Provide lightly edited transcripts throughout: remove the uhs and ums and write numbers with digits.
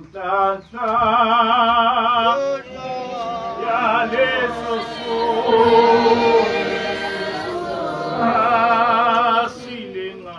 Inhlanhla yaleso asilenga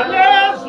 Let's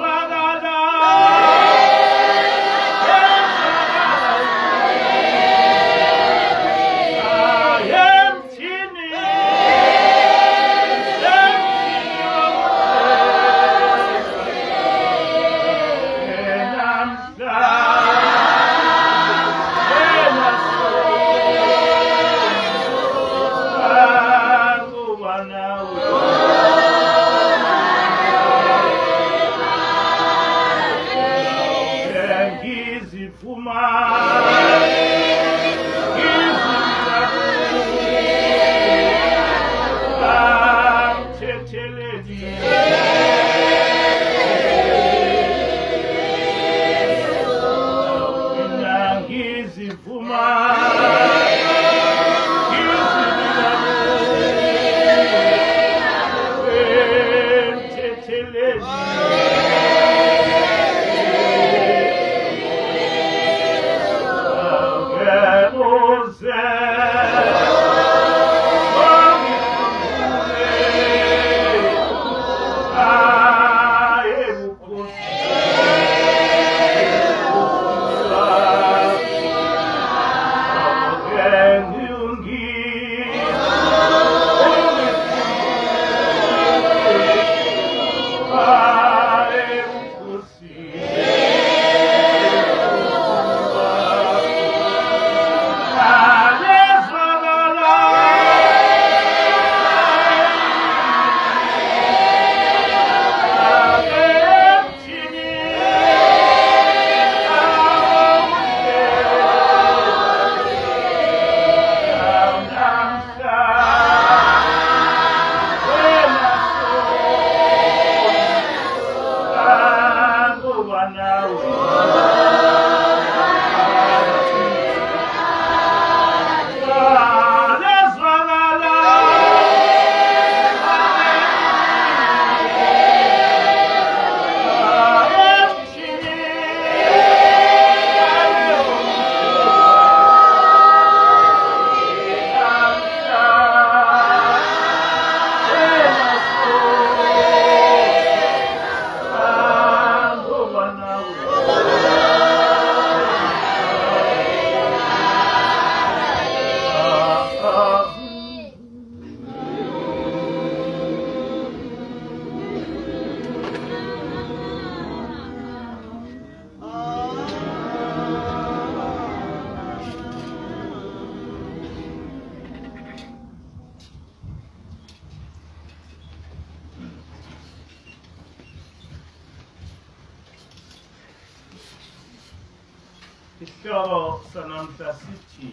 Isihloko sanamhla sithi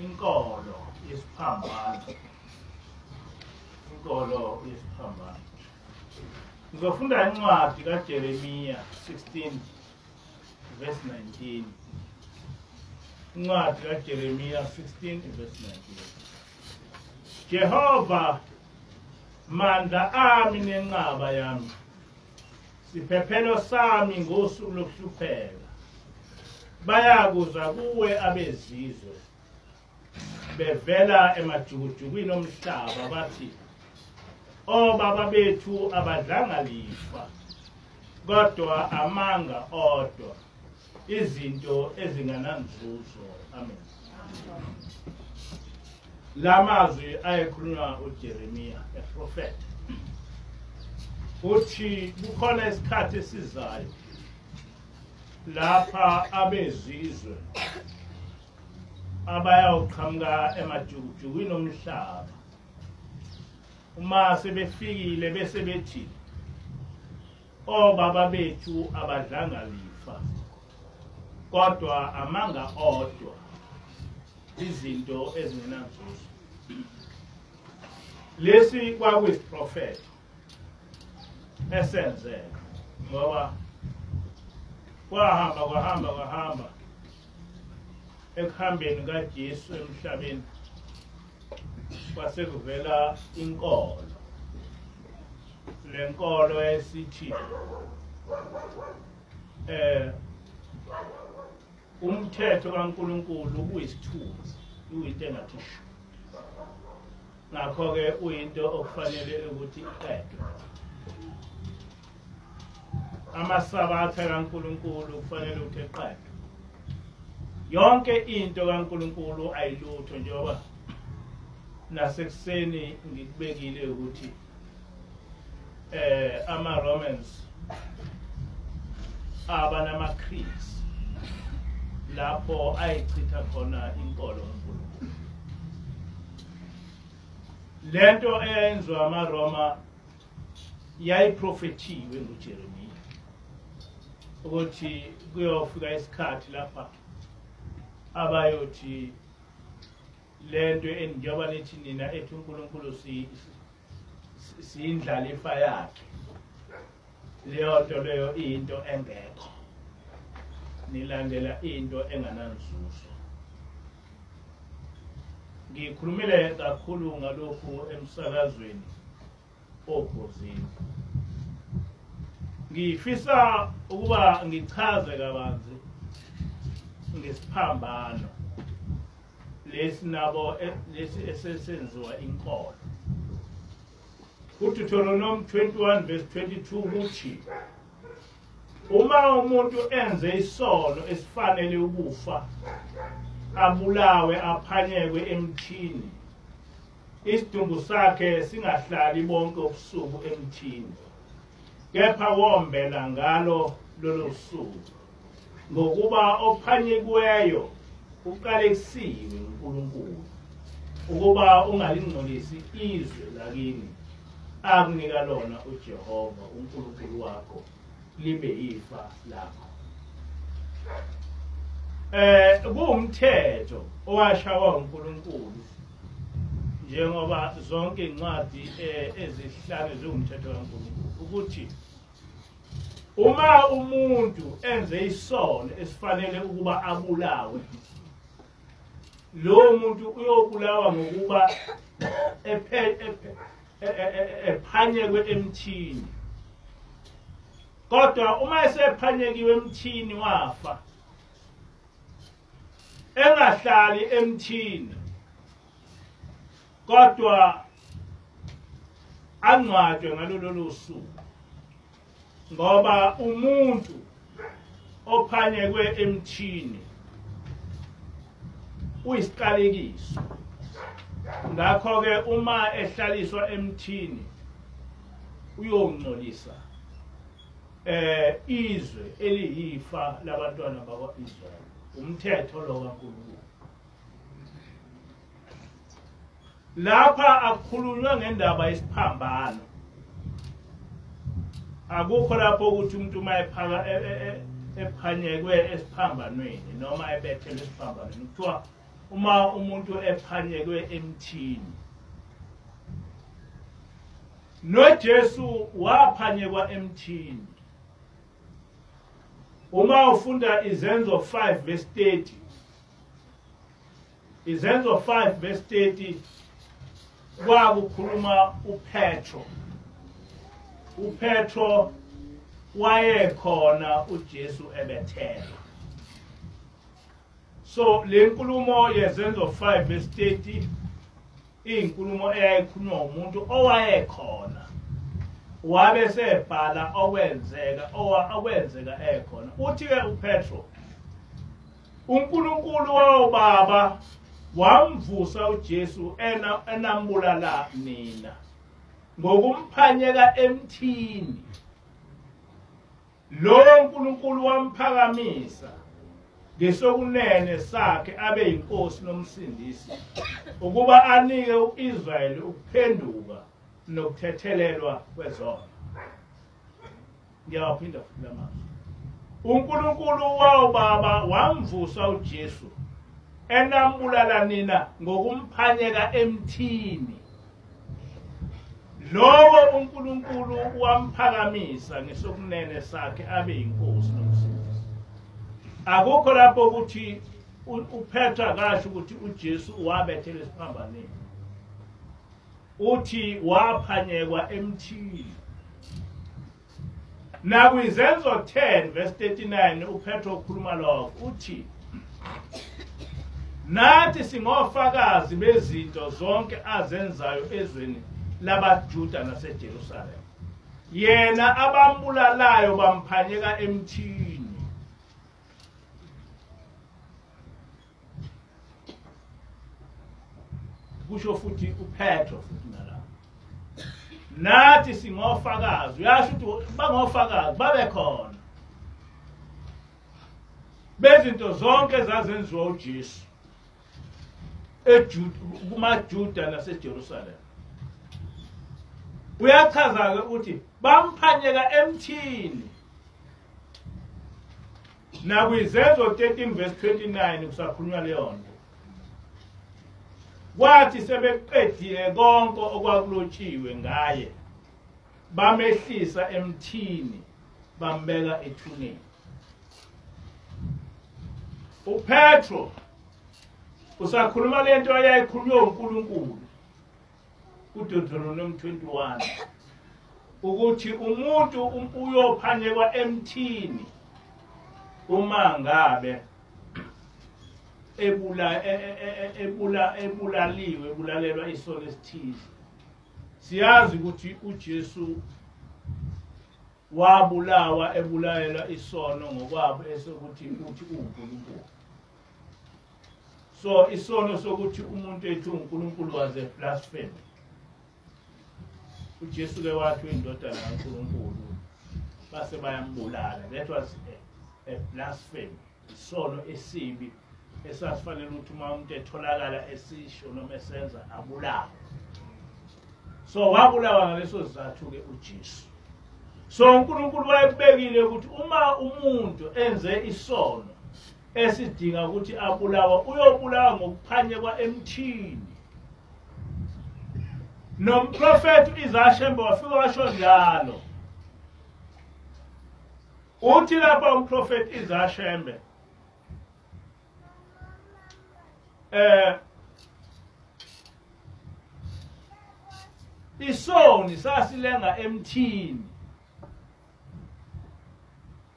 inkolo yesiphambano. Inkolo yesiphambano. Ngizofunda incwadi kaJeremiya 16 verse 19. Incwadi kaJeremiya 16 verse 19. Jehova, mandla ami nenqaba yami, siphephelo sami ngosuku lokuhlupheka. Bayakuza kuwe abezizwe bevela emajukujukwini omhlaba bathi, obaba bethu abadlanga lifa, kodwa amanga odwa, izinto ezingananzuzo. Amen. La mazwi ayekhulunywa uJeremiya, eprofet, uthi kukhona isikhathi esizayo lapha abezizwe abayawuqhamuka emajukujukwini omhlaba, uma sebefikile bese bethi, obaba bethu abadlanga lifa, kodwa amanga odwa, izinto ezingenanzuzo. Lesi kwakuyisiprofet esenzeka, ngoba kwahamba ekuhambeni kaJesu emhlabeni kwasekuvela inkolo. Le nkolo esithi umthetho kaNkulunkulu uyisithunzi, uyinto engathi shu. Ngakho-ke uyinto okufanele ukuthi iqedwe. Amasabatha kaNkulunkulu kufanele ukuthi eqedwe. Yonke into kaNkulunkulu ayilutho, njengoba nasekuseni ngikubekile ukuthi ama-Romans abanama-creeds lapho ayichitha khona inkolo kaNkulunkulu. Lento eyenziwa amaRoma yayiprofethiwe nguJeremiya ukuthi kuyofika isikhathi lapha abayothi lento enjengoba nithi nina ethi uNkulunkulu siyindlalifa yakhe, leyo nto leyo into engekho, nilandela into engananzuzo. Ngikhulumile kakhulu ngalokhu emsakazweni obhozini. Ngifisa ukuba ngichaze kabanzi ngesiphambano lesi nabo lesi esesenziwa inkolo. UDeuteronomy 21 verse 22 uthi, uma umuntu enze isono esifanele ukufa, abulawe aphanyekwe emthini, isidumbu sakhe singahlali bonke ubusuku emthini, kepha wombela ngalo lolo suku, ngokuba ophanyekiweyo uqalekisiwe uNkulunkulu, ukuba ungalingcolisi izwe lakini akunika lona uJehova uNkulunkulu wakho libe yifa lakho. Kuwumthetho owashaywa uNkulunkulu, njengoba zonke incwadi ezihlanu ziwumthetho kaNkulunkulu, ukuthi uma umuntu enze isono esifanele ukuba abulawe, lo muntu uyobulawa ngokuba ephanyekwe emthini. Kodwa uma esephanyekiwe emthini wafa, engahlali emthini, kodwa angcwatshwe ngalolo suku, ngoba umuntu ophanyekwe emthini uyisiqalekiso. Ngakho-ke uma ehlaliswa emthini uyongcolisa izwe eliyifa labantwana bakwa-Israyeli. Umthetho lo kaNkulunkulu. Lapha akukhulunywa ngendaba yesiphambano. Akukho lapho ukuthi umuntu uma ephaka ephanyekwe esiphambanweni noma ebethelwe esiphambanweni kuthiwa uma umuntu ephanyekwe emthini. NoJesu waphanyekwa emthini. Uma ufunda izenzo 5 verse 30, izenzo 5 verse 30 kwakukhuluma uPetro. uPetro wayekhona uJesu ebethelwe. So le nkulumo yezenzo 5 verse 30 inkulumo eyayikhulunywa umuntu owayekhona wabe sebhala okwenzeka ekhona. Uthi ke uPetro uNkulunkulu wababa wamvusa uJesu enambulala nina ngokumphanyeka emthini. Lo uNkulunkulu wamphakamisa ngesokunene sakhe abe inkosi nomsindisi ukuba anike uIsrayeli ukuphenduka nokuthethelelwa kwezono. Ngiyaphinda futhi lamazwi. uNkulunkulu wababa wamvusa uJesu enambulala nina ngokumphanyeka emthini. Lowo uNkulunkulu wamphakamisa ngesokunene sakhe abe inkosi nomsindisi. Akukho lapho ukuthi uPetro akasho ukuthi uJesu wabethelwe esiphambanweni. Uthi waphanyekwa emthini. Nakwizenzo 10 verse 39 uPetro ukhuluma lokho uthi nathi singofakazi bezinto zonke azenzayo ezweni labaJuda naseJerusalem. Yena abambulalayo bamphanyeka emthini. Kusho futhi uPetro futhi nalapho. Nathi singofakazi, uyasho ukuthi bangofakazi babekhona bezinto zonke ezazenziwa uJesu kumaJuda naseJerusalem. Uyachaza ke ukuthi bamphanyeka emthini. Nakwizenzo 13 verse 29 kusakhulunywa leyo nto. Kwathi sebeqedile konke okwakulotshiwe ngaye bamehlisa emthini bambeka ethuneni. uPetro usakhuluma lento ayayikhulunywa uNkulunkulu kuDeuteronomy 21 ukuthi umuntu uyophanyekwa emthini uma ngabe ebulalelwa isono esithize. Siyazi ukuthi uJesu wabulawa ebulalelwa isono ngokwabo esokuthi uNkulunkulu. So isono sokuthi umuntu ethi uNkulunkulu was a blasphemy. uJesu ke wathi indodana kaNkulunkulu base bayambulala. That was a blasphemy. Isono esibi esasifanele ukuthi uma umuntu etholakala esisho noma esenza abulawa. So wabulawa ngaleso sizathu ke uJesu. So uNkulunkulu wayebekile ukuthi uma umuntu enze isono esidinga ukuthi abulawa uyobulawa ngokuphanyekwa emthini. Nomprofeti Izashembe wafika washo njalo. Uthi lapha umprofeti Izashembe isoni sasilenga emthini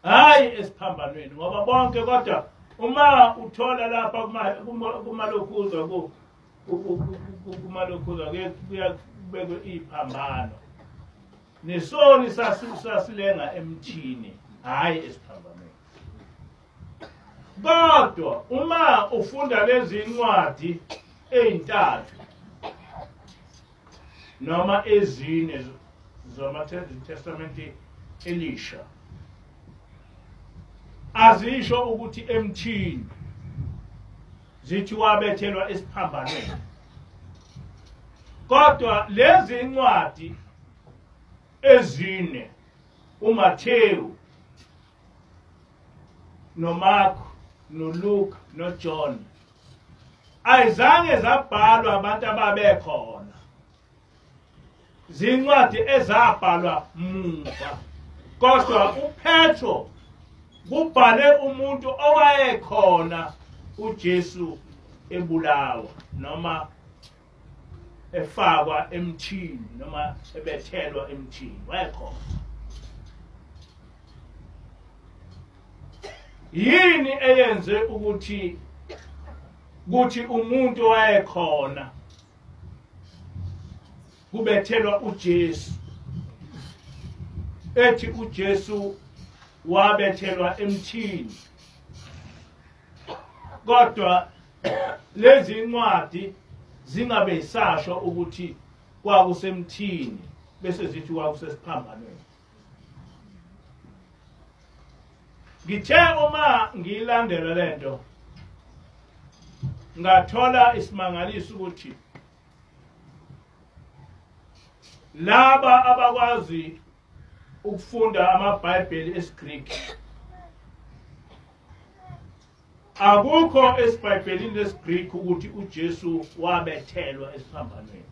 hayi esiphambanweni ngoba bonke kodwa uma uthola lapha kumalokhuza kumalokhuza kuyabekwe iphambano nesoni sasilenga emthini hayi esiphambanweni. Kodwa uma ufunda lezi incwadi ezintathu noma ezine zomaTestament Elisha azisho ukuthi emthini zithi wabethelwa esiphambanweni. Kodwa lezi incwadi ezine uMathewu, noMark noLuke noJohn ayizange zabhalwa abantu ababekhona, zincwadi ezabhalwa muva, kodwa uPetro kubhale umuntu owayekhona uJesu ebulawa noma efakwa emthini noma ebethelwa emthini, wayekhona. Yini eyenze ukuthi umuntu wayekhona kubethelwa uJesu, ethi uJesu wabethelwa emthini, kodwa lezi incwadi zingabe isasho ukuthi kwakusemthini bese zithi kwakusesiphambanweni. Ngithe uma ngilandela lento ngathola isimangaliso ukuthi laba abakwazi ukufunda amaBhayibheli esiGreek akukho esiBhayibhelini lesiGreek ukuthi uJesu wabethelwa esiphambanweni.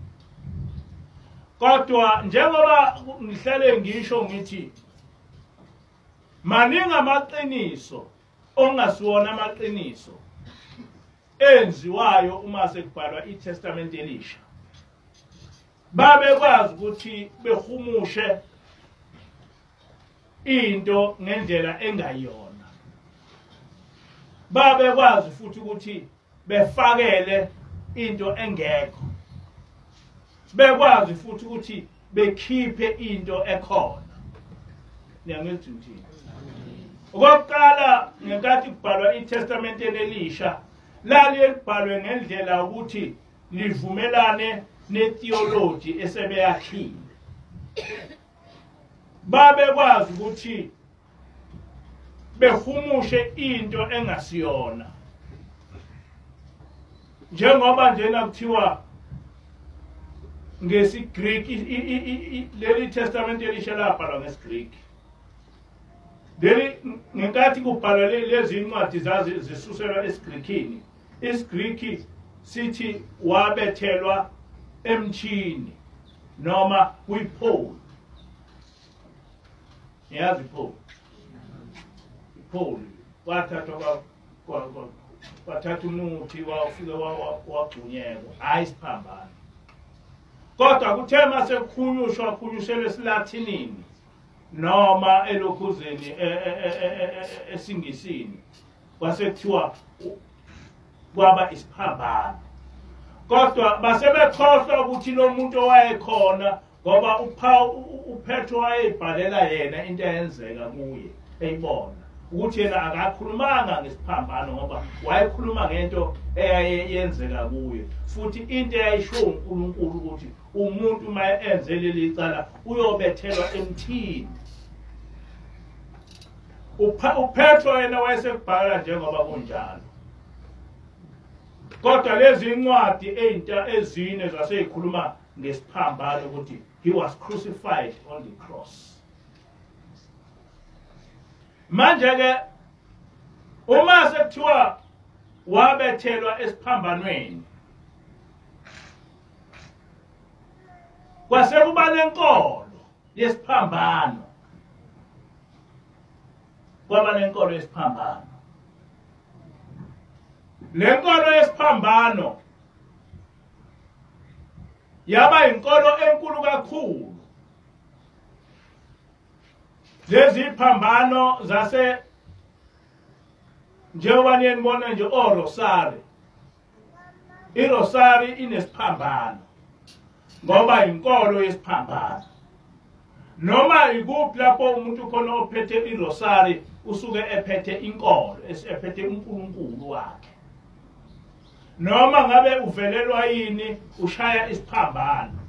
Kodwa njengoba ngihlale ngisho ngithi maningi amaqiniso ongasiwona amaqiniso enziwayo uma sekubhalwa iTestament elisha, babekwazi ukuthi behumushe into ngendlela engayona, babekwazi futhi ukuthi befakele into engekho, bekwazi futhi ukuthi bekhiphe into ekhona. Ngiyangithi ngithini? Okokuqala ngenkathi kubhalwa iTestament elisha lali libhalwe ngendlela ukuthi livumelane netheology esebeyakhile, babekwazi ukuthi behumushe into engasiyona, njengoba njena kuthiwa ngesiGreek leli Testament elisha labhalwa ngesiGreek. Ngenkathi kubhalwa lezi incwadi zisuselwa esiGreekini, isiGreeki sithi wabethelwa emthini noma kwiPole. Yazi iPole? iPole wathatha umuthi wafika wagcunyekwa, hayi isiphambano. Kodwa kuthe mase khunyushelwe esiLatinini noma elokhuzeni esingisini kwasekuthiwa kwaba isiphambano. Kodwa basebekhohlwa ukuthi lo muntu owayekhona ngoba uPetro wayebhalela yena into eyenzeka kuye eyibona ukuthi yena akakhulumanga ngesiphambano ngoba wayekhuluma ngento eyayenzeka kuye, futhi into eyayisho uNkulunkulu ukuthi umuntu uma enze leli cala uyobethelwa emthini. uPetro yena wayesekubhala njengoba kunjalo, kodwa lezi incwadi ezine zaseyikhuluma ngesiphambano ukuthi he was crucified on the cross. Manje ke uma sekuthiwa wabethelwa esiphambanweni, kwasekuba nenkolo yesiphambano, kwaba nenkolo yesiphambano. Lenkolo yesiphambano yaba inkolo enkulu kakhulu. Lezi phambano zase njengoba niyibona nje oRosari, iRosari inesiphambano ngoba inkolo yesiphambano. Noma ikuphi lapho umuntu khona ophethe iRosari usuke ephethe inkolo, ephethe uNkulunkulu wakhe. Noma ngabe uvelelwa yini ushaya isiphambano.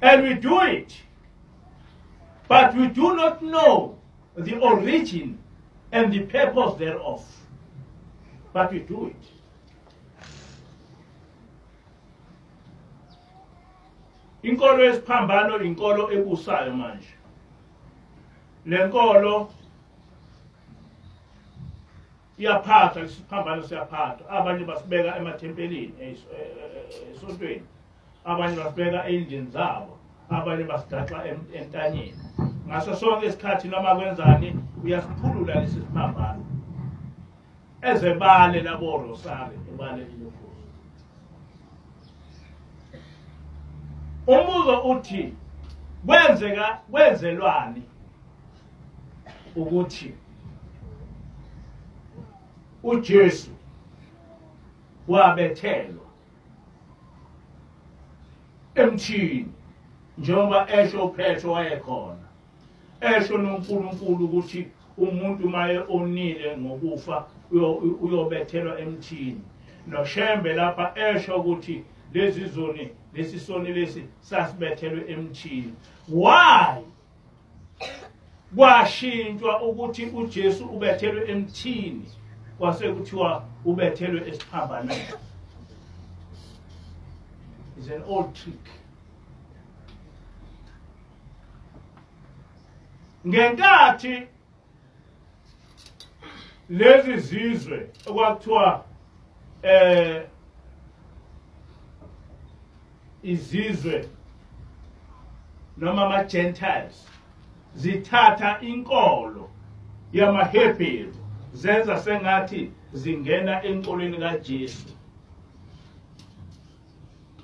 And we do it, but we do not know the origin and the purpose thereof. But we do it. Inkolo yesiphambano inkolo ebusayo manje. Le nkolo iyaphathwa isiphambano siyaphathwa abanye basibeka emathempelini esontweni abanye basibeka endlini zabo abanye basigaxa entanyeni ngaso sonke isikhathi noma kwenzani uyasiphulula lesi siphambano ezebale labo rosari ebale inkosi umbuzo uthi kwenzelwani ukuthi uJesu wabethelwa emthini njengoba esho uPetro wayekhona esho noNkulunkulu ukuthi umuntu maye onile ngokufa uyobethelwa emthini noShembe lapha esho ukuthi lesi soni lesi sasibethelwe emthini why kwashintshwa ukuthi uJesu ubethelwe emthini kwase kuthiwa ubethelwe esiphambanweni is an old trick ngenkathi lezi zizwe okwakuthiwa izizwe noma ama-Gentiles zithatha inkolo yamaHebheru zenza sengathi zingena enkolweni kaJesu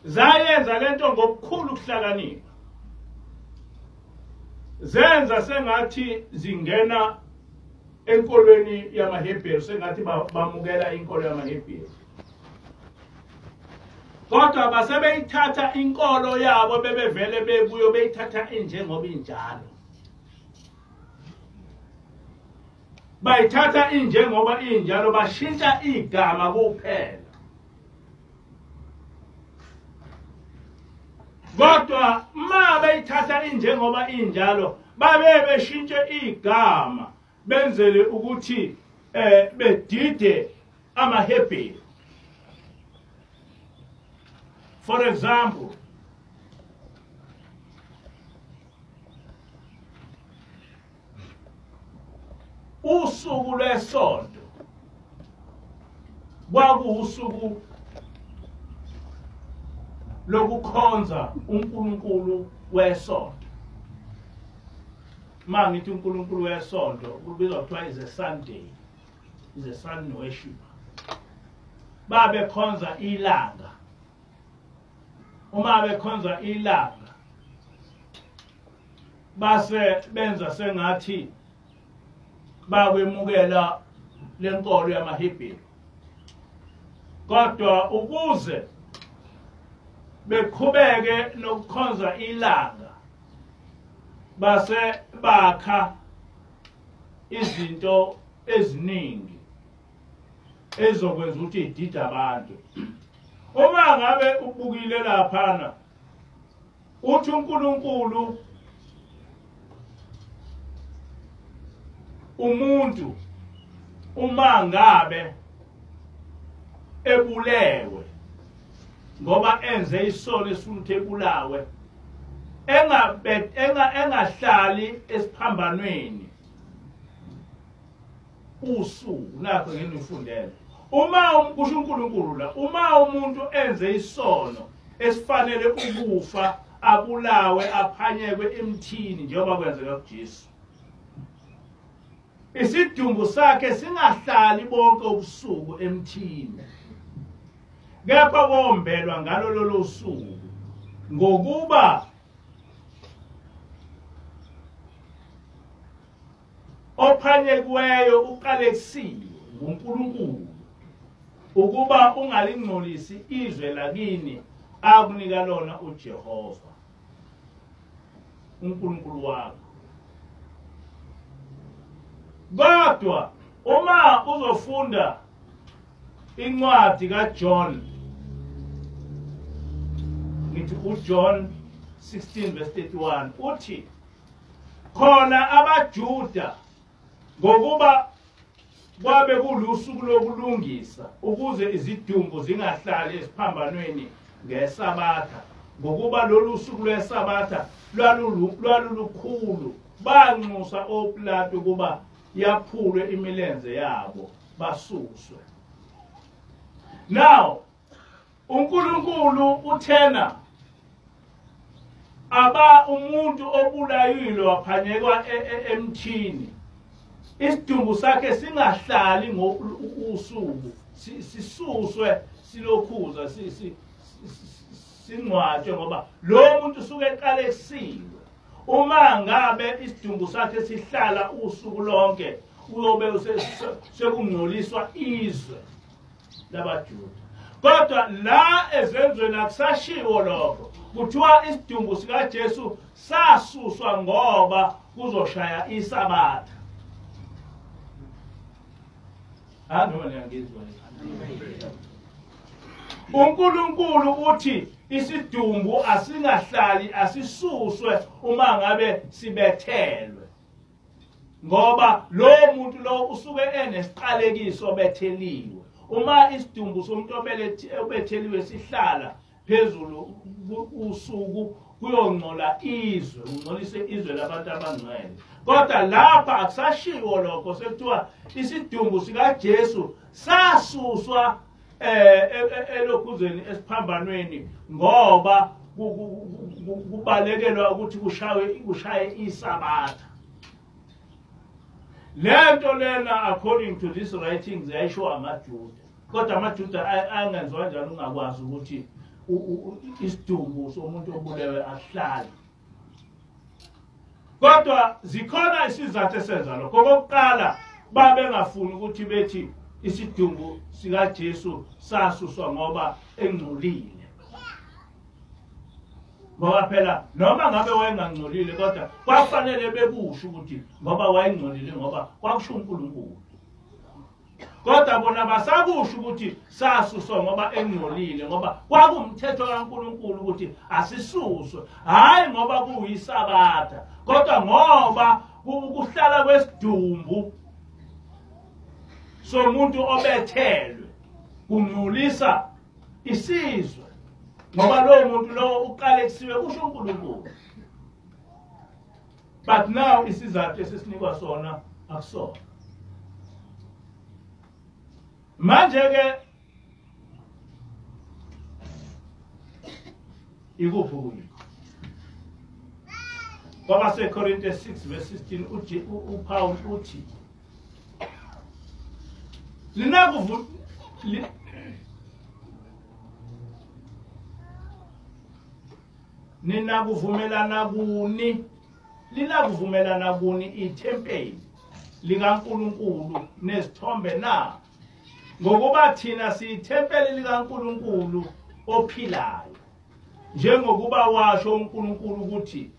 zayenza lento ngokukhulu ukuhlakanipha zenza sengathi zingena enkolweni yamaHebheru sengathi bamukela inkolo yamaHebheru kodwa basebeyithatha inkolo yabo bebevele bebuyo beyithatha injengoba injalo bayithatha injengoba injalo bashintsha igama kuphela kodwa ma bayithatha injengoba injalo babe beshintshe igama benzele ukuthi bedide amaHebheru for example usuku lwesonto kwakuwusuku lokukhonza uNkulunkulu wesonto mangithi uNkulunkulu wesonto kubizwa kuthiwa is a Sunday is a sun worship babe khonza ilanga uma bekhonza ilanga base benza sengathi bakwemukela lenkolo yamaHebheru kodwa ukuze beqhubeke nokukhonza ilanga base bakha izinto eziningi ezokwenza ukuthi idida abantu uma ngabe ubukile laphana uthi uNkulunkulu umuntu uma ngabe ebulewe ngoba enze isono esifuna ukuthi ebulawe engahlali esiphambanweni usuku nakho nginifundele uma kusho uNkulunkulu la uma umuntu enze isono esifanele ukufa abulawe aphanyekwe emthini njengoba kwenzeka kuJesu isidumbu sakhe singahlali bonke ubusuku emthini kepha kombelwa ngalo lolo suku ngokuba ophanyekweyo uqalekisiwe nguNkulunkulu ukuba ungalingcolisi izwe lakini akunika lona uJehova uNkulunkulu wakho kodwa uma uzofunda incwadi kaJohn ngithi uJohn 16 verse 31 uthi khona abaJuda ngokuba kwabe kulusuku lokulungisa ukuze izidumbu zingahlali esiphambanweni ngeSabatha ngokuba lolu suku lweSabatha lwalulukhulu banxusa oPilato kuba yaphulwe imilenze yabo basuswe. Now uNkulunkulu uthena aba umuntu obulayile waphanyekwa emthini, isidumbu sakhe singahlali ngosuku, sisuswe silokhuza singcwatshwe ngoba lo muntu usuke eqale esiwe. Uma ngabe isidumbu sakhe sihlala usuku lonke uyobe sekungcoliswa izwe labaJuda. Kodwa la ezenzweni akusashiwo lokho, kuthiwa isidumbu sikaJesu sasuswa ngoba kuzoshaya isabatha. uNkulunkulu uthi isidumbu asingahlali asisuswe uma ngabe sibethelwe, ngoba lo muntu lo usuke enesiqalekiso betheliwe. Uma isidumbu somuntu obetheliwe sihlala phezulu usuku kuyongcola izwe, ungcolise izwe labantu abangcwele. Kodwa lapha akusashiwo lokho, sekuthiwa isidumbu sikaJesu sasuswa elokhuzeni esiphambanweni ngoba kubalekelwa ukuthi kushaye isabatha. Lento lena according to these writings yayisho amaJuda, kodwa amaJuda angenziwa njalo ungakwazi ukuthi isidumbu somuntu obulewe ahlale. Kodwa zikhona isizathu esenza lokho. Okokuqala, babengafuni ukuthi bethi isidumbu sikaJesu sasuswa ngoba engcolile. Ngoba phela noma ngabe wayengangcolile, kodwa kwafanele bekusho ukuthi ngoba wayengcolile ngoba kwakusho uNkulunkulu. Kodwa bona basakusho ukuthi sasuswa ngoba engcolile ngoba kwakumthetho kaNkulunkulu ukuthi asisuswe, hayi ngoba kuyisabatha, kodwa ngoba kuhlala kwesidumbu somuntu obethelwe kungcolisa isizwe, ngoba lo muntu lo uqale kusiwe kusho uNkulunkulu. But now isizathu esisinikwa sona akusona. Manje ke ikuphi kuyikho? Ngoba seKorinte 6 verse 16 uPaul uthi linakuvumelana kuni ithempeli likaNkulunkulu nezithombe na? Ngokuba thina siyithempeli likaNkulunkulu ophilayo, njengokuba washo uNkulunkulu ukuthi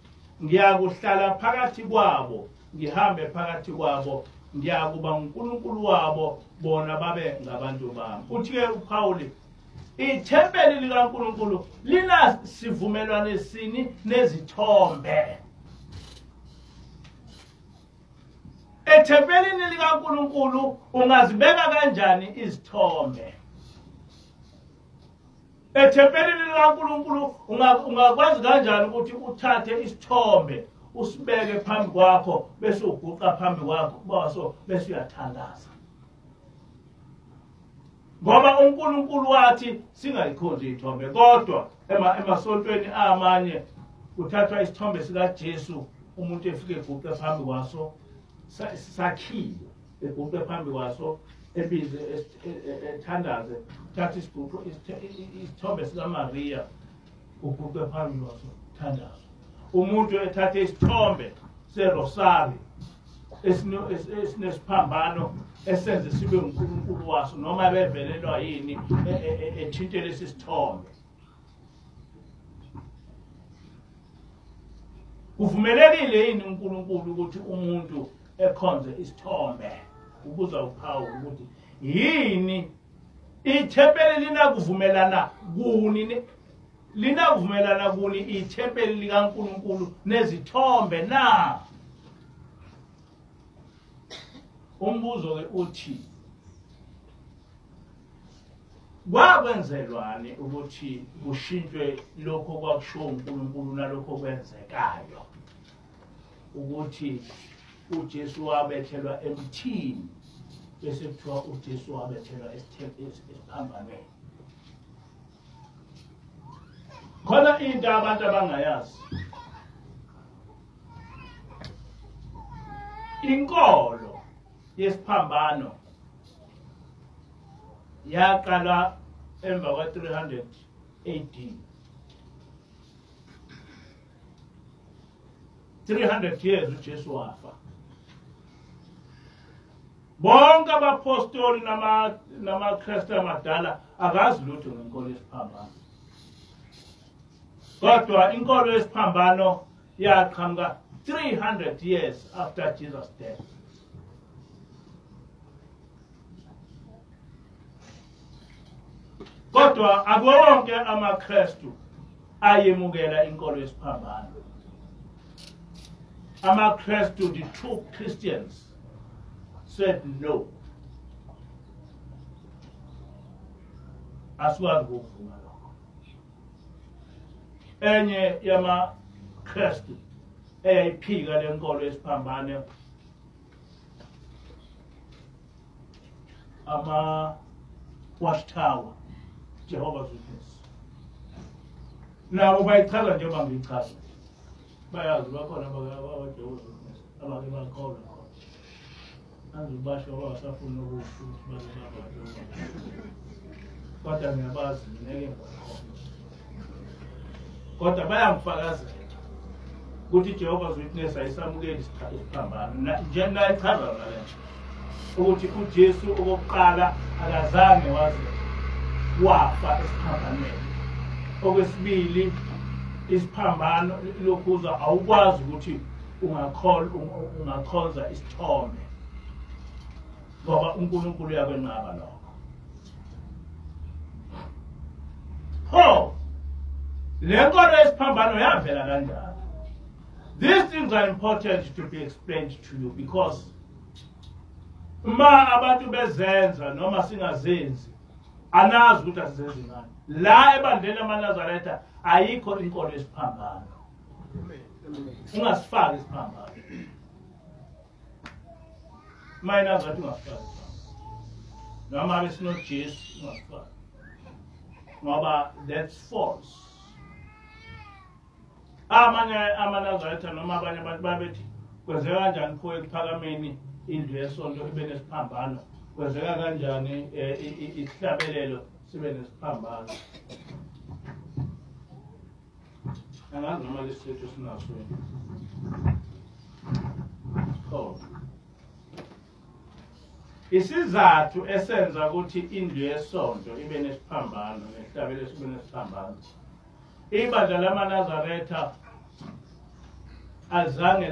ngiyakuhlala phakathi kwabo, ngihambe phakathi kwabo, ngiyakuba uNkulunkulu wabo, bona babe ngabantu bami. Uthi-ke uPaul, ithempeli likaNkulunkulu linasivumelwano sini nezithombe? Ethempelini likaNkulunkulu ungazibeka kanjani izithombe? Ethempelini likaNkulunkulu ungakwazi kanjani ukuthi uthathe isithombe usibeke phambi kwakho bese uguqa phambi kwakho baso bese uyathandaza? Ngoba uNkulunkulu wathi singayikhonzi izithombe, kodwa emasontweni amanye uthathwa isithombe sikaJesu, umuntu efike eguqe phambi kwaso, sakhiwe eguqe phambi kwaso, ebize ethandaze, uthatha isithombe sikaMaria uguqe phambi kwaso, thandaza. Umuntu ethathe isithombe serosari esinesiphambano esenze sibe uNkulunkulu waso, noma bevelelwa yini ethintele lesi sithombe. Kuvumelekile yini uNkulunkulu ukuthi umuntu ekhonze isithombe? Ubuza uPaul ukuthi yini ithempeli linakuvumelana kuni ithempeli likaNkulunkulu nezithombe na? Umbuzo ke uthi kwakwenzelwani ukuthi kushintshwe lokho kwakusho uNkulunkulu nalokho kwenzekayo, ukuthi uJesu wabethelwa emthini bese kuthiwa uJesu wabethelwa esiphambanweni. Khona into abantu abangayazi. Inkolo yesiphambano yaqala emva kwa-300 AD. 300 years uJesu wafa. Bonke abapostoli namaKristu amadala akazi lutho ngenkolo yesiphambano. Kodwa inkolo yesiphambano yaqhamuka 300 years after Jesus' death. Kodwa akuwonke amaKristu ayemukela inkolo yesiphambano. AmaKristu, the true Christians, said no. Aswazi ukuvuma lokho. Enye yamaKristu eyayiphika lenkolo yesiphambano Watchtower, Jehovah's Witness. Nabo bayichaza njengoba ngiyichaza. Bayazi bakhona Jehovah's Witness abake bakholwa khona. Angibasho abasafuna ukuthi bazobaba. Kodwa ngiyabazi ngeke ngibakhona. Kodwa bayangifakazela ukuthi Jehovah's Witness ayisamukeli isiphambano. Njengoba ichaza la ukuthi uJesu okokuqala akazange waze wafa esiphambanweni. Okwesibili, isiphambano lokhuza awukwazi ukuthi ungakhonza isithombe ngoba uNkulunkulu yakwenqaba lokho. Le nkolo yesiphambano yavela kanjani? These things are important to be explained to you because ma abantu bezenza noma singazenzi anazi ukuthi asizenzi ngani. La ebandleni lamaNazaretha ayikho inkolo yesiphambano. Ungasifaki isiphambano. Mina ngathi ungasifaki. Noma besinoJesu ungasifaki. Ngoba that's false. Amanye amaNazaretha noma abanye abantu babethi kwenzeka kanjani pho ekuphakameni indlu yesonto ibe nesiphambano, kwenzeka kanjani isihlabelelo sibe nesiphambano. Angazi noma lesithetho sinaso yini. Isizathu esenza ukuthi indlu yesonto ibe nesiphambano nesihlabelelo sibe nesiphambano, ibandla lamaNazaretha azange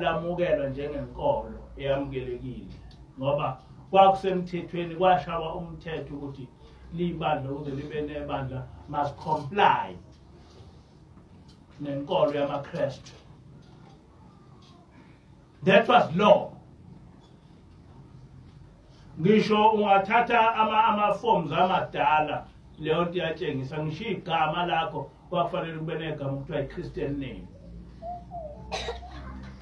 lamukelwa njengenkolo eyamukelekile ngoba kwakusemthethweni kwashawa umthetho ukuthi libandla ukuze libe nebandla must comply nenkolo yamaKristu. That was law. Ngisho ungathatha ama-forms amadala leyo nto iyatshengisa ngisho igama lakho kwafanele kube negama kuthiwa i-Christian name.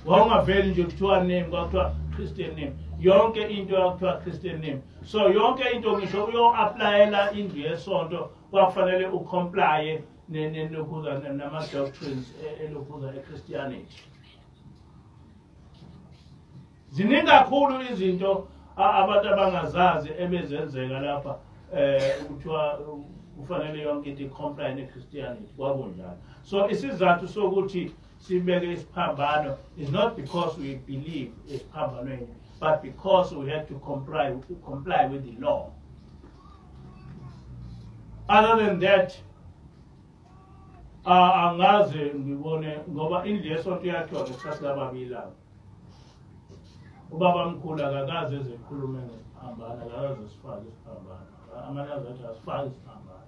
Wawungaveli nje kuthiwa name kwakuthiwa Christian name. Yonke into yakuthiwa Christian name. So yonke into ngisho uyo-applyela indlu yesonto kwafanele ucomplye nelokhuza nama-doctrines elokhuza e-Christianity. Ziningi kakhulu izinto abantu abangazazi ebezenzeka lapha kuthiwa kufanele yonke into i-comply ne-Christianity kwakunjalo. So isizathu sokuthi sibeke isiphambano is not because we believe isiphambano, but because we had to comply with the law. Other than that, angaze ngibone ngoba indlu yesonto yakhiwa ngesikhathi lababili. Ubaba mkhulu akakaze ezikhulume ngesiphambano, akakaze sifake isiphambano. AmaNazaretha asifake isiphambano.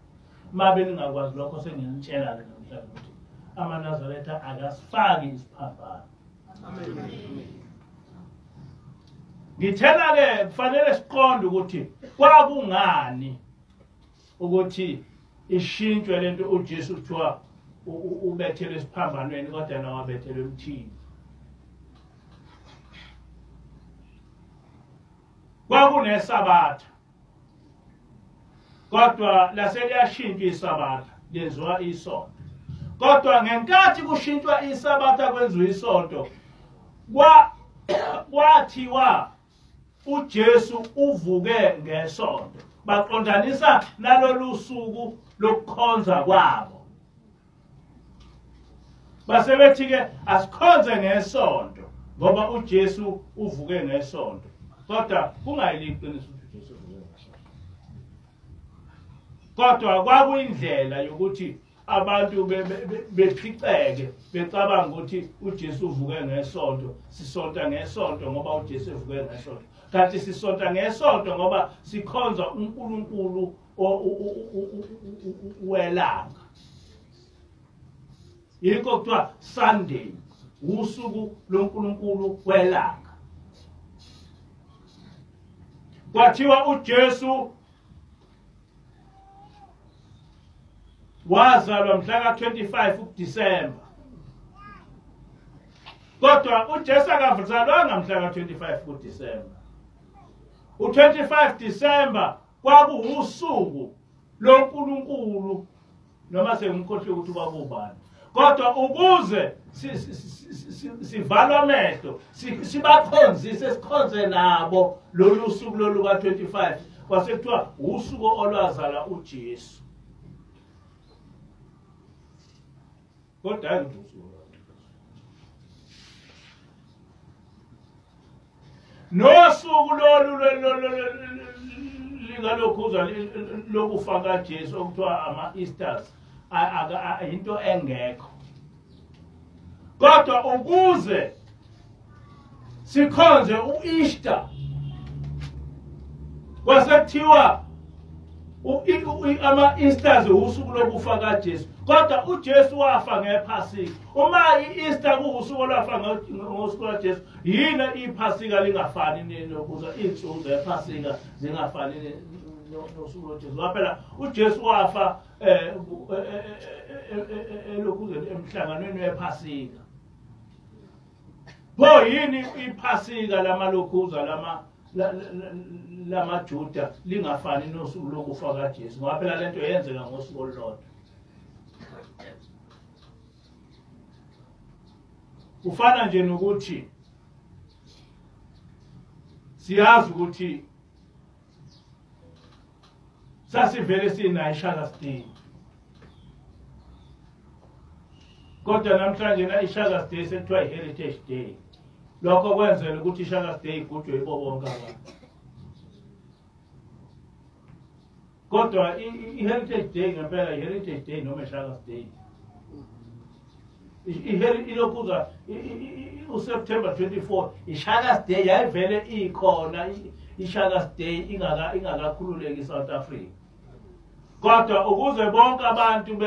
Uma beningakwazi lokho senginitshela namhlanje ukuthi AmaNazaretha akasifaki isiphambano. Amen. Ngithena-ke kufanele siqonde ukuthi kwakungani ukuthi ishintshwe lento uJesu kuthiwa ubethelwe esiphambanweni kodwa nawe wabethelwe emthini. kwakunesabatha kodwa laseliyashintshwa isabatha lenziwa isonto kodwa ngenkathi kushintshwa isabatha kwenziwa isonto kwathiwa uJesu uvuke ngesonto baqondanisa nalolu suku lokukhonza kwabo basebethi ke asikhonze ngesonto ngoba uJesu uvuke ngesonto kodwa kungayiliqiniso ukuthi uJesu uvuke ngesonto kodwa kwakuyindlela yokuthi abantu bephiceke becabanga ukuthi uJesu uvuke ngesonto sisonta ngesonto ngoba uJesu uvuke ngesonto kanti sisonta ngesonto ngoba sikhonza uNkulunkulu welanga yikho kuthiwa Sunday usuku loNkulunkulu welanga kwathiwa uJesu wazalwa mhla ka-25 Disemba kodwa uJesu akazalwanga mhla ka-25 Disemba u-25 Disemba kwakuwusuku loNkulunkulu noma sengimkhohle ukuthi kwakubani kodwa ukuze sivalwe amehlo sibakhonzise sikhonze nabo lolu suku lolu ka-25 kwasekuthiwa usuku olwazala uJesu kodwa usuku nosuku lolu lingalokhuza lokufa kaJesu okuthiwa ama-Easters into engekho kodwa ukuze sikhonze u-Easter kwasekuthiwa ama-Easters usuku lokufa kaJesu kodwa uJesu wafa ngephasika uma i-Easter kuwusuku olwafa ngosuku kaJesu yini iphasika lingafani nokuza insuku zephasika zingafani nosuku loJesu waphela uJesu wafa elokhuzeni emhlanganweni wephasika pho yini iphasika lamalokhuza lamaJuda lingafani nosuku lokufa kaJesu ngoba phela lento yenzeka ngosuku olulodwa kufana nje nokuthi siyazi ukuthi sasivele sinayo iShaka Day kodwa namhlanje na iShaka Day sekuthiwa iHeritage Day lokho kwenzela ukuthi iShaka Day igujwe yibo bonke abantu kodwa iHeritage Day ngempela iHeritage Day noma iShaka Day ilokhuza uSeptember 24 iShaka Day yayivele ikhona iShaka Day ingakakhululeki eSouth Africa kodwa ukuze bonke abantu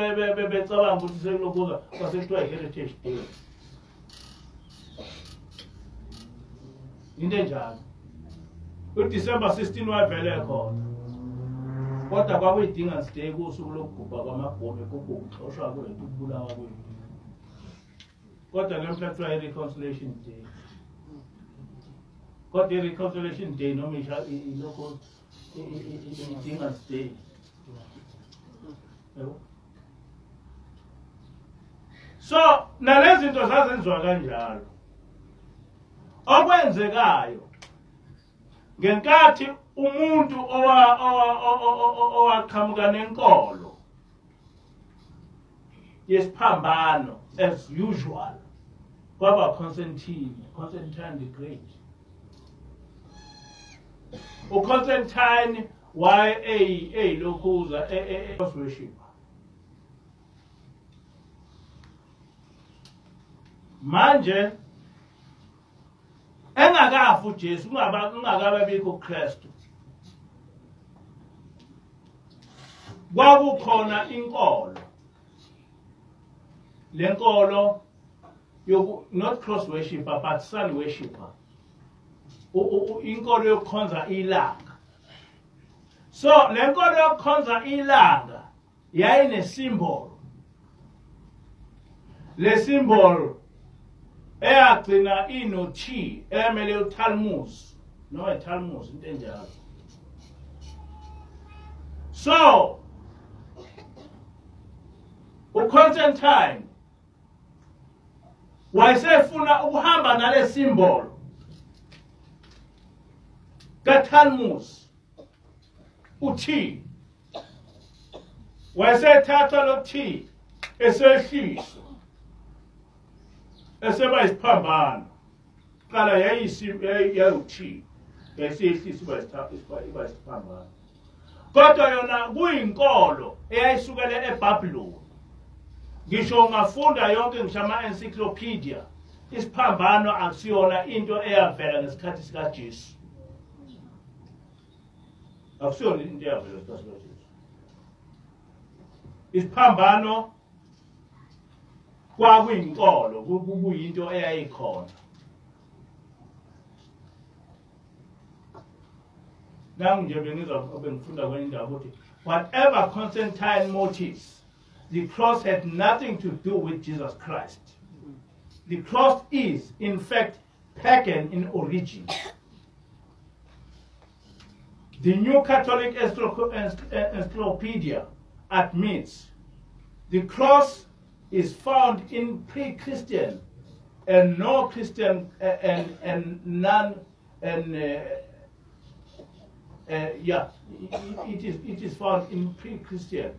becabanga ukuthi sekulokhuza kwasekuthiwa iHeritage Day into enjalo uDecember 16 wavele khona kodwa kwakuyidinga Day kusuku lokugubha kwamabhomu ukuxoshwa kwethu ukubulawa kwethu kodwa namhla kuthiwa i-Reconciliation Day kodwa i-Reconciliation Day noma ilokho idinga Day so nalezi zinto zazenziwa kanjalo okwenzekayo ngenkathi umuntu owaqhamuka nenkolo yesiphambano as usual kwaba Constantine the Great uConstantine lokhuza worship manje engakafu uJesu ungakabe bikho uKristu kwakukhona inkolo lenkolo not cross worshiper but sun worshiper inkolo yokukhonza ilanga so lenkolo yokukhonza ilanga yayine symbol le symbol eyagcina inothi emele uTalmud noma iTalmud into enjalo. So uConstantine wayesefuna ukuhamba nale symbol kaTalmud uthi wayesethatha lo T esehliso eseba isiphambano qala yayi-T esehliso iba isiphambano kodwa yona kuyinkolo eyayisukela eBabylon. Ngisho ungafunda yonke ngisho ama-encyclopedia isiphambano akusiyona into eyavela ngesikhathi sikaJesu. Akusiyona into eyavela ngesikhathi sikaJesu. Isiphambano kwakuyinkolo kuyinto eyayikhona. Nangu nje bengifunda kwenye indawo ukuthi whatever Constantine motives, the cross had nothing to do with Jesus Christ. The cross is, in fact, pagan in origin. The New Catholic Encyclopedia admits the cross is found in pre-Christian and no Christian and none it is found in pre-Christian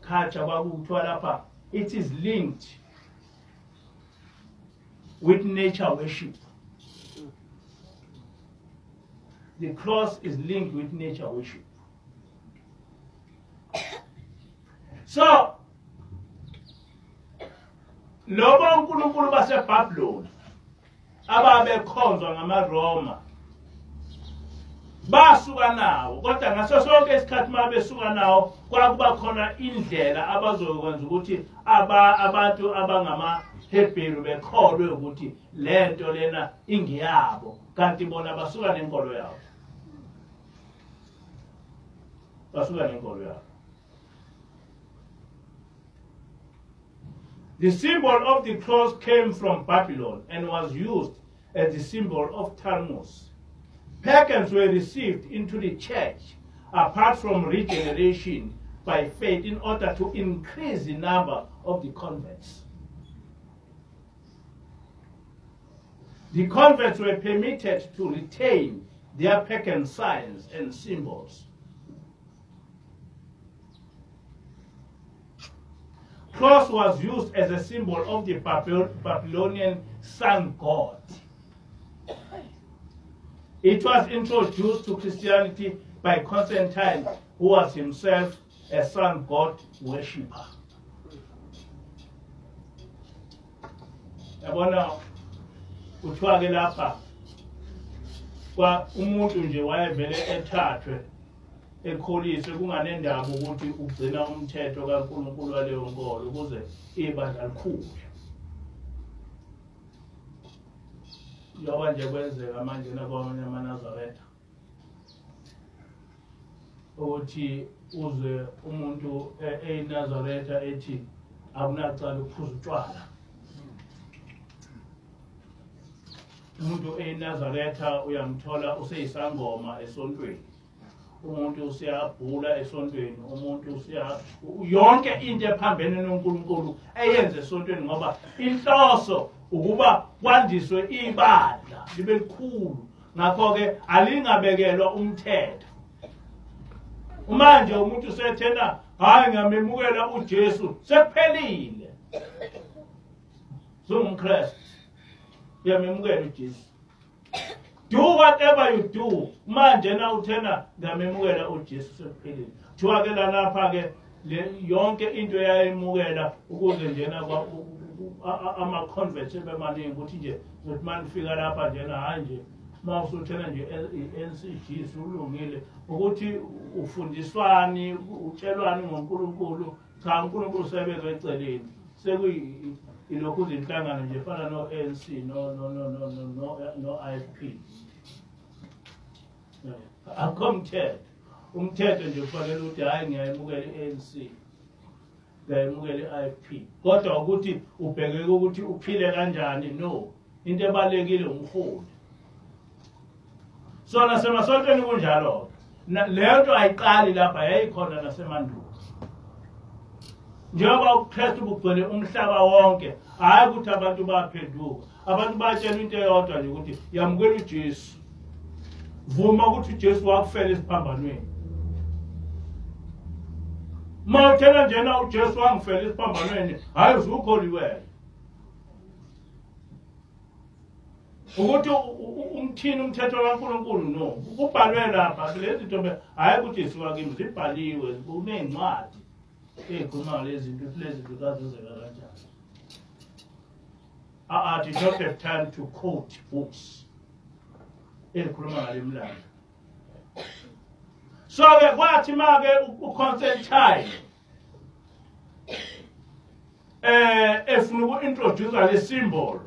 culture. It is linked with nature worship. The cross is linked with nature worship. So, lobo uNkulunkulu baseBabylon ababekhonzwa ngamaRoma basuka nawo, kodwa ngaso sonke isikhathi mabesuka nawo kwakuba khona indlela abazokwenza ukuthi abantu abangamaHebheru bekholwe ukuthi lento lena ingiyabo, kanti bona basuka nenkolo yabo. Basuka nenkolo yabo. The symbol of the cross came from Babylon and was used as the symbol of Tammuz. Pagans were received into the church apart from regeneration by faith in order to increase the number of the converts. The converts were permitted to retain their pagan signs and symbols. Cross was used as a symbol of the Babylonian sun god. It was introduced to Christianity by Constantine, who was himself a sun god worshipper. Yabona uthiwa ke lapha kwa umuntu nje wayevele ethathwe ekholiswe kunganendaba ukuthi ugcina umthetho kaNkulunkulu waleyo nkolo ukuze ibandla likhule. Njengoba nje kwenzeka manje nakwamanye amaNazaretha ukuthi uze umuntu eNazaretha ethi akunacala ukuphuza utshwala. Umuntu eNazaretha uyamthola useyisangoma esontweni. Umuntu usiyabhula esontweni, umuntu yonke into ephambene noNkulunkulu eyenze esontweni ngoba inhloso ukuba kwandiswe ibandla libe likhulu. Ngakho ke alingabekelwa umthetho. Manje umuntu sethena hayi ngamemukela uJesu sekuphelile. ZungumKristu uyamemukela uJesu. Do whatever you do. Manje na uthena ngamemukela uJesu sekuphelile. Thiwa ke lapha ke yonke into yayimukela ukuze njena kwa ama-converts bemaningi ukuthi nje ukuthi manifika lapha njena hayi nje mawusuthena nje i-NCG sulungile ukuthi ufundiswani utshelwani ngoNkulunkulu. Cha, uNkulunkulu sebezwe eceleni sekuyilokhu izinhlangano nje fana no-ANC no-IFP. Akho umthetho nje kufanele ukuthi hayi ngiyayimukela i-ANC ngiyayimukela i-IFP, kodwa ukuthi ubheke ukuthi uphile kanjani. No, into ebalekile umholi. So nasemasontweni kunjalo. Leyo nto ayiqali lapha yayikhona nasemandulo. Njengoba uKristu bugcwele umhlaba wonke, hayi ukuthi abantu baphenduka. Abantu batshela into eyodwa nje ukuthi yamukela uJesu. Vuma ukuthi uJesu wakufela esiphambanweni. Mawuthela njena uJesu wangifela esiphambanweni, hayi uzukholiwe. Ukuthi umthini umthetho kaNkulunkulu no. Kubhalwe lapha lezi zinto hayi ukuthi isuka kimi zibhaliwe kunencwadi ekhuluma lezi zinto zikazenzeka kanjani. I did not have time to quote books. Ekhuluma ngale mlando. So ke kwathi make uConstantine efuna uku-introduce le symbol.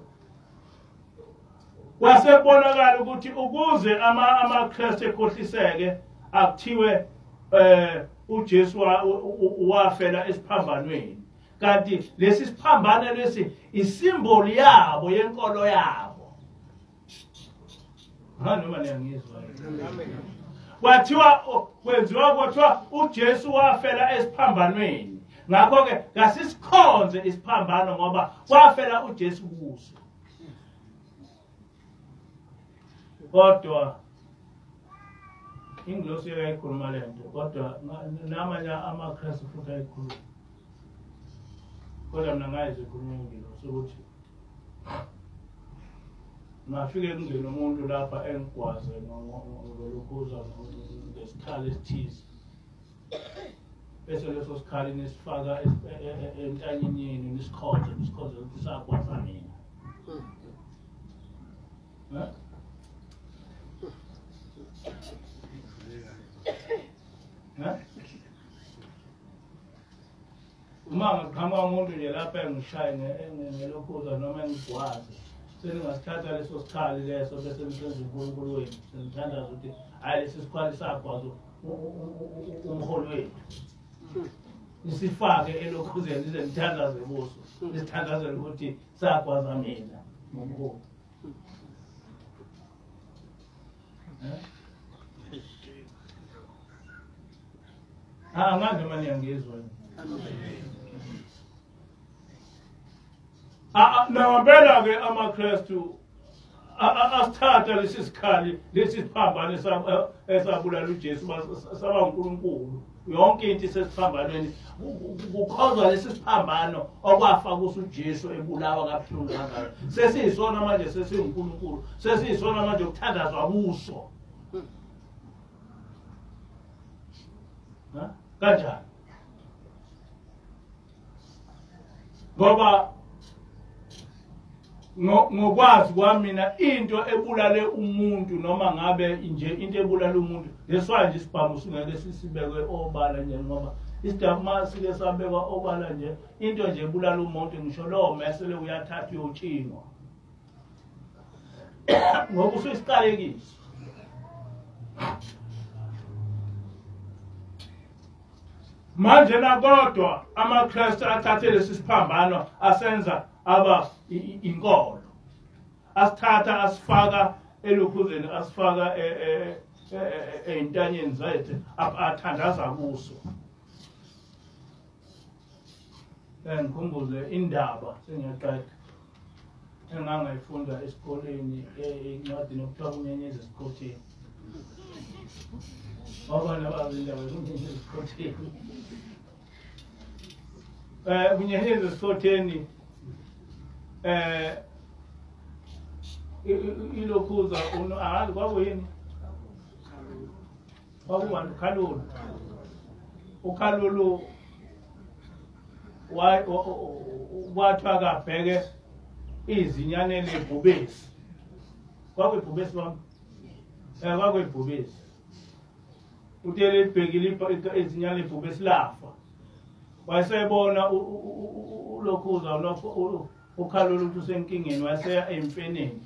Wasebonakala ukuthi ukuze amaKristu ekhohliseke akuthiwe uJesu wafela esiphambanweni. Kanti lesi siphambano lesi isimboli yabo yenkolo yabo. Noma niyangizwa. Kwathiwa kwenziwa kwathiwa uJesu wafela esiphambanweni. Ngakho ke ngasisikhonze isiphambano ngoba wafela uJesu kuso. Kodwa inglosi yayikhuluma lento kodwa namanye amaKristu futhi ayikhuluma. Kodwa mina ngayize khuluma inglosi ukuthi mafike kungena umuntu lapha engigwaze ngolokhuza ngesikhali esithize. Bese leso sikhali nisifaka entanyeni yenu nisikhonze ukuthi sakwaza mina. Uma ngaqhamuka umuntu nje lapha engishaye ngelokhuza noma engigwaze seningasithatha leso sikhali leso bese nisenza uNkulunkulu wenu senithandaza ukuthi hayi lesi sikhali sagwaza umholi wethu nisifake elokhuzeni nize nithandaze kuso nisithandazele ukuthi sagwaza mina ngomholi. Angazi manje ngizwe. Nawabela ke amaKristu asithatha lesi sikhali lesi siphambano esabulala uJesu saba uNkulunkulu. Yonke into isesiphambanweni kukhozwa lesi siphambano okwafa kuso uJesu ebulawa kabuhlungu kangaka. Sesiyisona manje sesiuNkulunkulu. Sesiyisona manje ukuthandazwa kuso. Kanjani? Ngoba ngokwazi kwami mina into ebulale umuntu noma ngabe nje into ebulale umuntu leswa nje isibhamu singeke sisibekwe obala nje ngoba isidama sike sabekwa obala nje into nje ebulala umuntu ngisho lo mesele uyathatha uyotshingwa ngoba usisiqalekiso. Manje nakodwa amaKristu athathe lesi siphambano asenza aba inkolo. Asithatha asifaka elokhuzeni asifaka entanyeni zethu athandaza kuso. Ngikhumbuze indaba sengiyaqeda engangayifunda esikoleni incwadi nokuthiwa kunyenyezi esikhotheni. Abana bazi indaba kunyenyezi esikhotheni. Kunyenyezi esikhotheni ilokhuza ahazi kwakuyini kwakubantu ukhalulu ukhalulu wathiwa kabheke izinyane lebhubesi kwakuyibhubesi bami kwakuyibhubesi utele libhekile izinyane lebhubesi lafa wayesebona ulokhuza ukhalulu ukuthi usenkingeni wayeseya emfeneni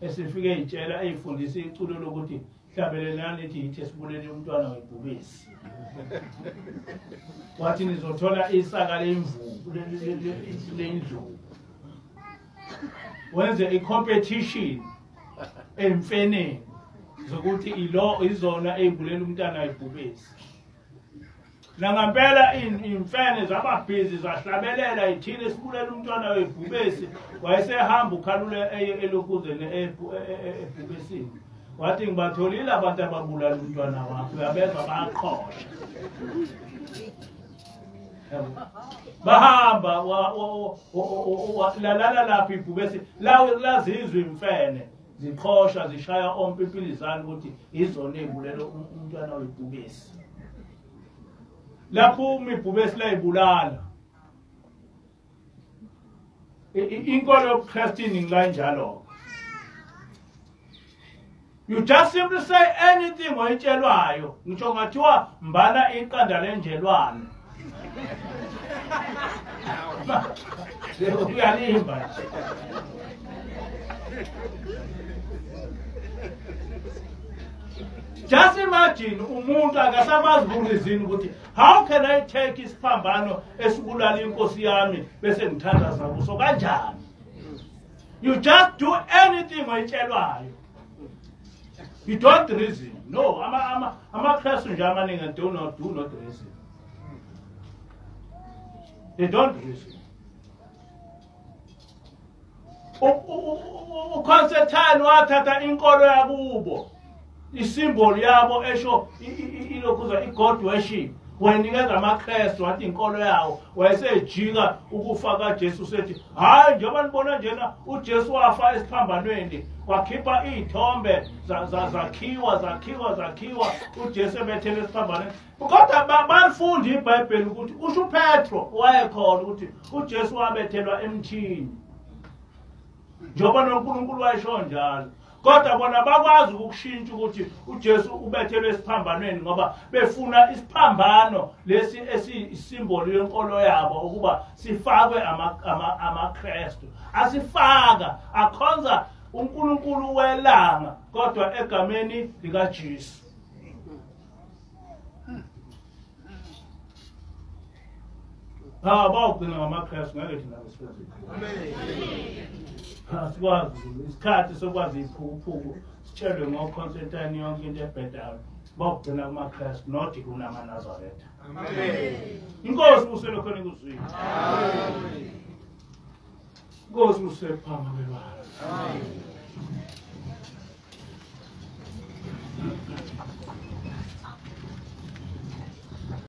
esifike itshela eyifundisa iculo lokuthi hlabelelani ethi yithi esibulele umntwana webhubesi wathi nizothola isaka lemvubu lendlovu wenze i-competition emfeneni zokuthi izona ey'bulela umntana ayibhubesi. Nangampela imfene zababhizi zahlabelela ithile esibulela umntwana webhubesi wayesehamba ukhalula elokuzeni ebhubesini. Wathi ngibatholile abantu ababulala umntwana wakho uyabezwa bayaqhosha. Bahamba lalala lapha ibhubesi lazizwe imfene ziqhosha zishaya ompimpilizane ukuthi izona ey'bulela umntwana webhubesi. Lapho imibhubesi layibulala. Inkolo yobuKristu ingila njalo. You just simply say anything oyitshelwayo. Ngisho ngathiwa mbana iqanda lenjelwane. Uyalimba. Just imagine umuntu akasakwazi ukulizini ukuthi how can I take isiphambano esibulala inkosi yami bese ngithandaza kuso kanjani? You just do anything oyitshelwayo. You don't reason. No, ama-Christian nje amaningi do not reason. They don't reason. UConstantine wathatha inkolo yakubo. Isimboli yabo esho ilokhuza iGod worship wayinikeza amaKristu wathi inkolo yawo wayesejika ukufa kaJesu sethi hayi njengoba nibona njena uJesu wafa esiphambanweni wakhipha izithombe zakhiwa uJesu ebethele esiphambanweni kodwa balifunda iBhayibheli ukuthi usho uPetro wayekhona ukuthi uJesu wabethelwa emthini njengoba noNkulunkulu wayesho njalo. Kodwa bona bakwazi ukushintsha ukuthi uJesu ubethelwe esiphambanweni ngoba befuna isiphambano lesi esiyisimboli yenkolo yabo ukuba sifakwe amaKristu. Asifaka akhonza uNkulunkulu welanga kodwa egameni likaJesu. Bawugcina ngamaKristu ngeke thina besifezile. Amen. Sikwazi isikhathi sokwazi iphuphuku sitshelwe ngoConstantine yonke into ebhedayo bawugcina kumaKristu not kunamaNazaretha. Amen. Inkosi usele khona kuzwini. Amen. Inkosi usephambi kwebala. Amen.